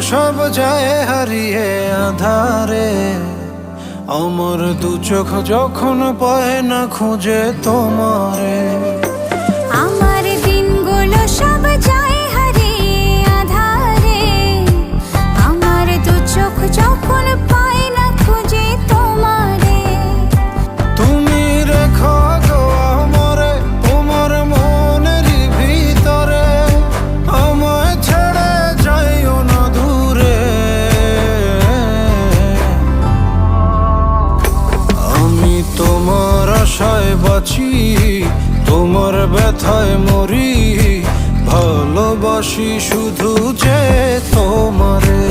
সব যায় হারিয়ে আধারে, আমার দু চোখ যখন পায় না খুঁজে তোমারে। আমার দিনগুলো সব যায় হারিয়ে আধারে, আমার দু চোখ যখন পায় না খুঁজে তোমারে। তুমি রেখো গো আমারে তোমার মনের ভিতরে, আমায় ছেড়ে যাইও না দূরে। আমি তোমার আশায় বাঁচি, তোমার ব্যথায় মরি, ভালোবাসি শুধু যে তোমারে।